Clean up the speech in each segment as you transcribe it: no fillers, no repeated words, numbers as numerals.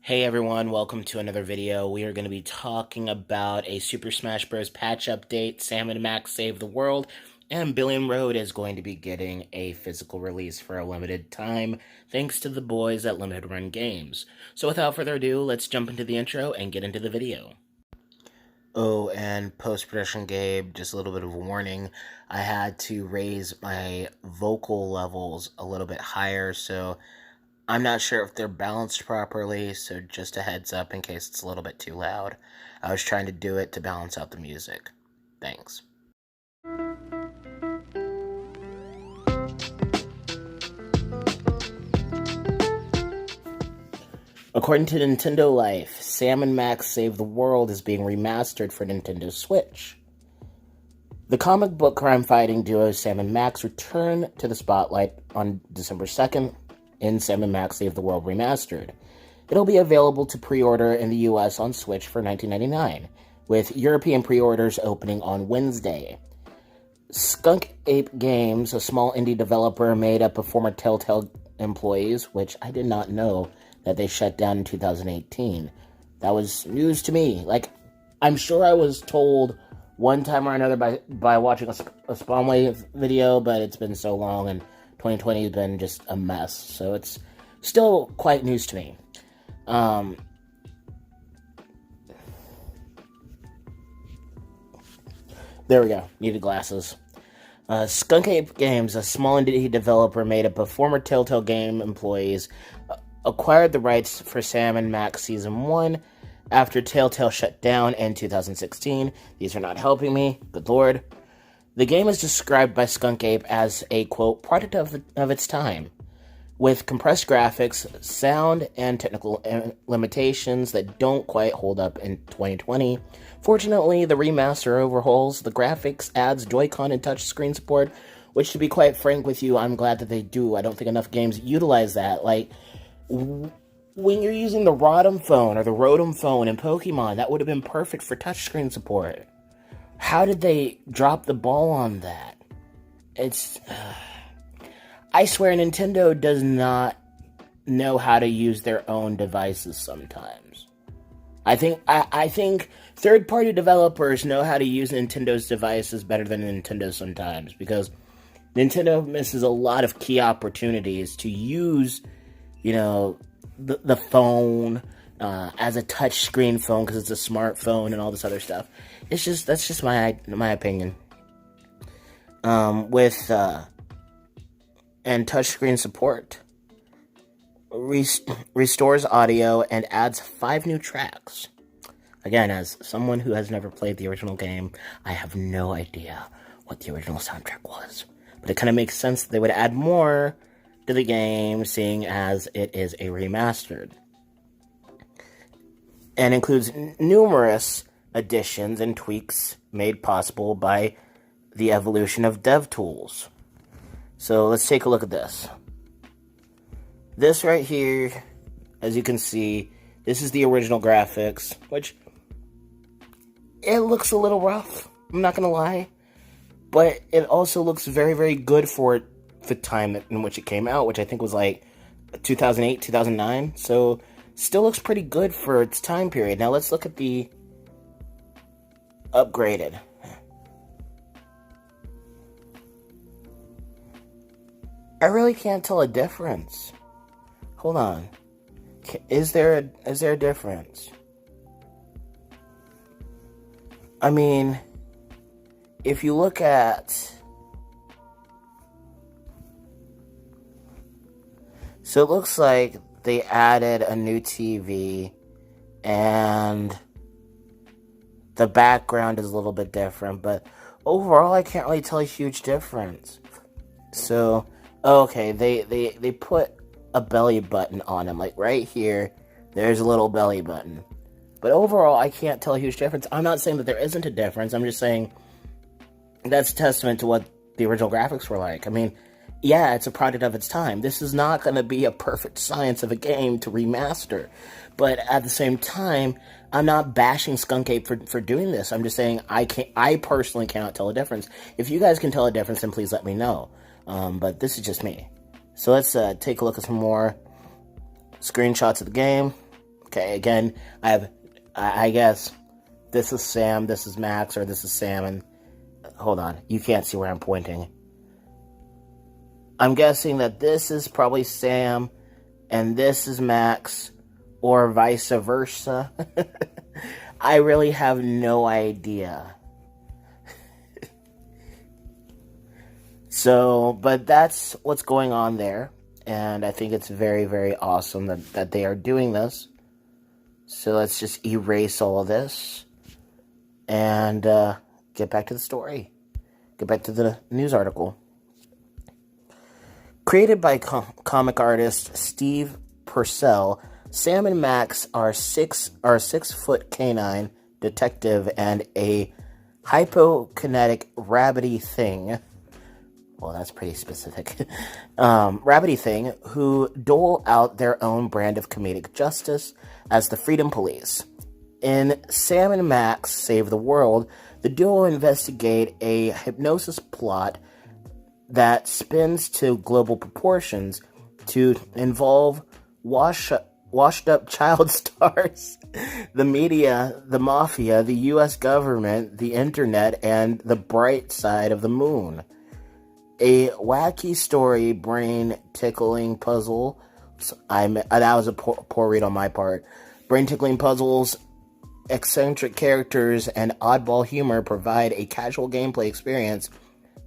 Hey everyone, welcome to another video. We are going to be talking about a Super Smash Bros. Patch update, Sam and Max Save the World, and Billion Road is going to be getting a physical release for a limited time, thanks to the boys at Limited Run Games. So without further ado, let's jump into the intro and get into the video. Oh, and post-production Gabe, just a little bit of a warning. I had to raise my vocal levels a little bit higher, so I'm not sure if they're balanced properly, so just a heads up in case it's a little bit too loud. I was trying to do it to balance out the music. Thanks. According to Nintendo Life, Sam and Max Save the World is being remastered for Nintendo Switch. The comic book crime-fighting duo Sam and Max return to the spotlight on December 2nd in Sam and Max Save the World Remastered. It'll be available to pre-order in the US on Switch for $19.99, with European pre-orders opening on Wednesday. Skunk Ape Games, a small indie developer made up of former Telltale employees, which I did not know that they shut down in 2018. That was news to me. I'm sure I was told one time or another by watching a Spawnwave video, but it's been so long, and 2020 has been just a mess, so it's still quite news to me. There we go. Needed glasses. Skunk Ape Games, a small indie developer made up of former Telltale game employees, acquired the rights for Sam and Max Season 1 after Telltale shut down in 2016. These are not helping me. Good lord. The game is described by Skunk Ape as a, quote, product of its time, with compressed graphics, sound, and technical limitations that don't quite hold up in 2020. Fortunately, the remaster overhauls the graphics, adds Joy-Con and touchscreen support, which, to be quite frank with you, I'm glad that they do. I don't think enough games utilize that. When you're using the Rotom phone or the Rotom phone in Pokemon, that would have been perfect for touchscreen support. How did they drop the ball on that? I swear Nintendo does not know how to use their own devices sometimes. I think third-party developers know how to use Nintendo's devices better than Nintendo sometimes, because Nintendo misses a lot of key opportunities to use, the phone as a touchscreen phone because it's a smartphone and all this other stuff. That's just my opinion. And touchscreen support restores audio and adds 5 new tracks. Again, as someone who has never played the original game, I have no idea what the original soundtrack was, but it kind of makes sense that they would add more to the game, seeing as it is a remastered, and includes numerous additions and tweaks made possible by the evolution of dev tools. So let's take a look at this. This right here, as you can see, this is the original graphics, which it looks a little rough, I'm not gonna lie, but it also looks very, very good for the time in which it came out, which I think was 2008, 2009, so still looks pretty good for its time period. Now let's look at the upgraded. I really can't tell a difference. Hold on. Is there a difference? I mean, if you look at... So it looks like they added a new TV, and the background is a little bit different, but overall I can't really tell a huge difference. So, okay, they put a belly button on him, right here, there's a little belly button. But overall, I can't tell a huge difference. I'm not saying that there isn't a difference, I'm just saying that's a testament to what the original graphics were like. I mean, yeah, it's a product of its time. This is not going to be a perfect science of a game to remaster. But at the same time, I'm not bashing Skunk Ape for doing this. I'm just saying I personally cannot tell a difference. If you guys can tell a difference, then please let me know. But this is just me. So let's take a look at some more screenshots of the game. Okay, again, I guess this is Sam, this is Max, or this is Sam, and hold on, you can't see where I'm pointing. I'm guessing that this is probably Sam, and this is Max, or vice versa. I really have no idea. So, but that's what's going on there, and I think it's very, very awesome that they are doing this. So let's just erase all of this, and get back to the story. Get back to the news article. Created by comic artist Steve Purcell, Sam and Max are 6-foot canine detective and a hypokinetic rabbity thing. Well, that's pretty specific. Rabbity thing who dole out their own brand of comedic justice as the Freedom Police. In Sam and Max Save the World, the duo investigate a hypnosis plot that spins to global proportions to involve washed-up child stars, the media, the mafia, the U.S. government, the internet, and the bright side of the moon. A wacky story, brain-tickling puzzle. That was a poor read on my part. Brain-tickling puzzles, eccentric characters, and oddball humor provide a casual gameplay experience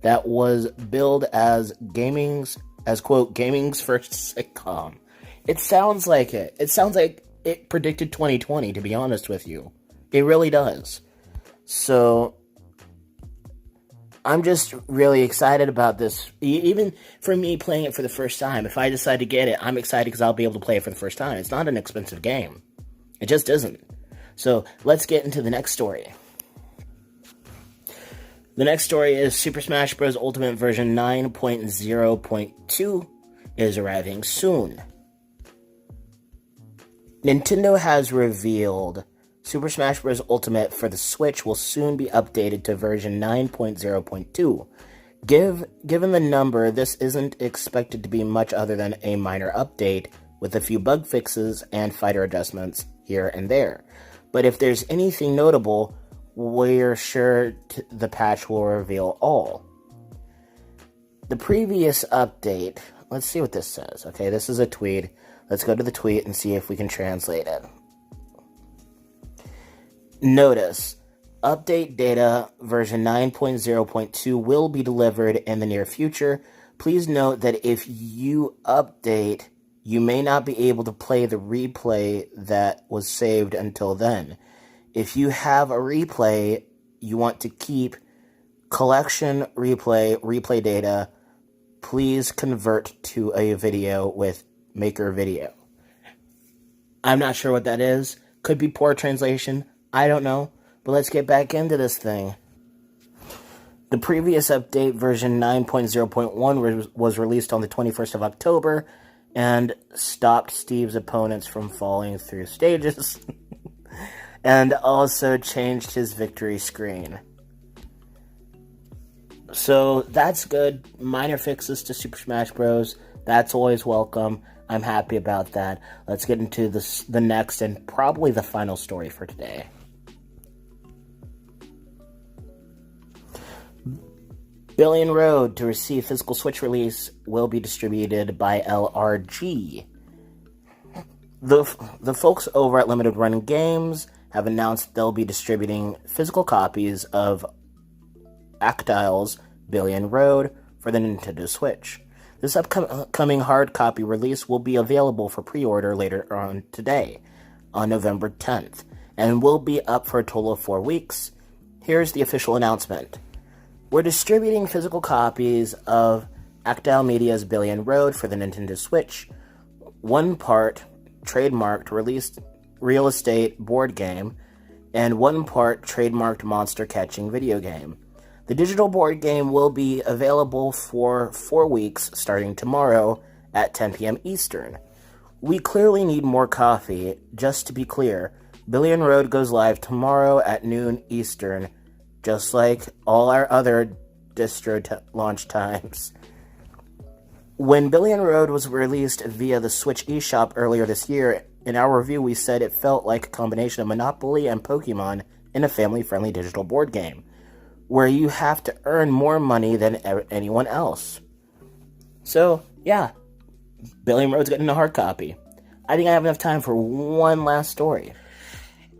that was billed as gaming's first sitcom. It sounds like it. It sounds like it predicted 2020, to be honest with you. It really does. So I'm just really excited about this. Even for me playing it for the first time, if I decide to get it, I'm excited because I'll be able to play it for the first time. It's not an expensive game. It just isn't. So let's get into the next story. The next story is Super Smash Bros. Ultimate version 9.0.2 is arriving soon. Nintendo has revealed Super Smash Bros. Ultimate for the Switch will soon be updated to version 9.0.2. Given the number, this isn't expected to be much other than a minor update, with a few bug fixes and fighter adjustments here and there. But if there's anything notable, we're sure the patch will reveal all. The previous update, let's see what this says. Okay, this is a tweet. Let's go to the tweet and see if we can translate it. Notice, update data version 9.0.2 will be delivered in the near future. Please note that if you update, you may not be able to play the replay that was saved until then. If you have a replay you want to keep, collection replay data, please convert to a video with Maker Video. I'm not sure what that is. Could be poor translation. I don't know. But let's get back into this thing. The previous update, version 9.0.1, was released on the 21st of October and stopped Steve's opponents from falling through stages and also changed his victory screen. So that's good. Minor fixes to Super Smash Bros. That's always welcome. I'm happy about that. Let's get into the next and probably the final story for today. Billion Road to receive physical Switch release will be distributed by LRG. The folks over at Limited Run Games have announced they'll be distributing physical copies of Actile's Billion Road for the Nintendo Switch. This upcoming hard copy release will be available for pre-order later on today, on November 10th, and will be up for a total of 4 weeks. Here's the official announcement. We're distributing physical copies of Actile Media's Billion Road for the Nintendo Switch, one part trademarked released real estate board game, and one part trademarked monster catching video game. The digital board game will be available for 4 weeks starting tomorrow at 10 p.m. Eastern. We clearly need more coffee. Just to be clear, Billion Road goes live tomorrow at noon Eastern, just like all our other distro launch times. When Billion Road was released via the Switch eShop earlier this year, In our review, we said it felt like a combination of Monopoly and Pokemon in a family-friendly digital board game, where you have to earn more money than anyone else. So, yeah, Billy and Rhodes getting a hard copy. I think I have enough time for one last story.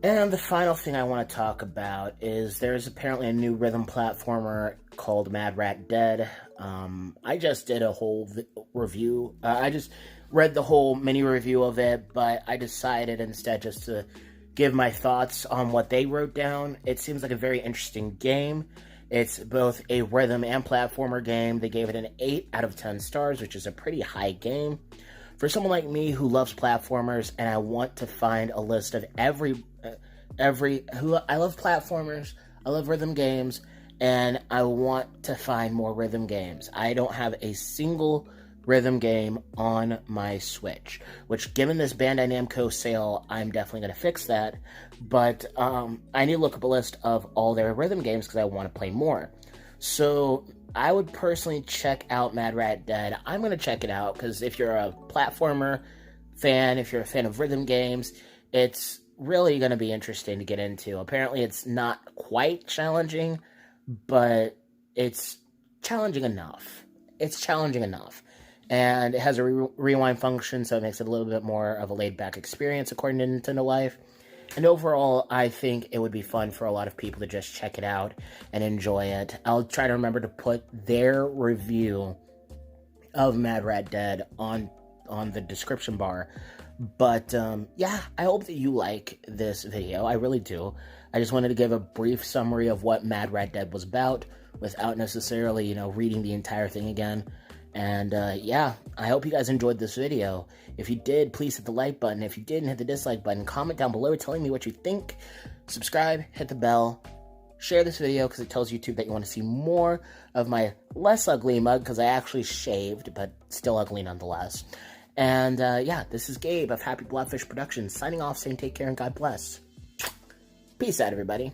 And the final thing I want to talk about is there's apparently a new rhythm platformer called Mad Rat Dead. I just did a whole review. I just read the whole mini review of it, but I decided instead just to give my thoughts on what they wrote down. It seems like a very interesting game. It's both a rhythm and platformer game. They gave it an 8 out of 10 stars, which is a pretty high game. For someone like me who loves platformers and I want to find a list of I love platformers, I love rhythm games, and I want to find more rhythm games. I don't have a single rhythm game on my Switch, which given this Bandai Namco sale, I'm definitely going to fix that, but I need to look up a list of all their rhythm games because I want to play more. So I would personally check out Mad Rat Dead. I'm going to check it out because if you're a platformer fan, if you're a fan of rhythm games, it's really going to be interesting to get into. Apparently it's not quite challenging, but it's challenging enough. And it has a rewind function, so it makes it a little bit more of a laid-back experience, according to Nintendo Life. And overall, I think it would be fun for a lot of people to just check it out and enjoy it. I'll try to remember to put their review of Mad Rat Dead on the description bar. But, yeah, I hope that you like this video. I really do. I just wanted to give a brief summary of what Mad Rat Dead was about without necessarily, reading the entire thing again. And, yeah, I hope you guys enjoyed this video. If you did, please hit the like button. If you didn't, hit the dislike button. Comment down below telling me what you think. Subscribe, hit the bell, share this video because it tells YouTube that you want to see more of my less ugly mug because I actually shaved, but still ugly nonetheless. And, yeah, this is Gabe of Happy Blobfish Productions signing off saying take care and God bless. Peace out, everybody.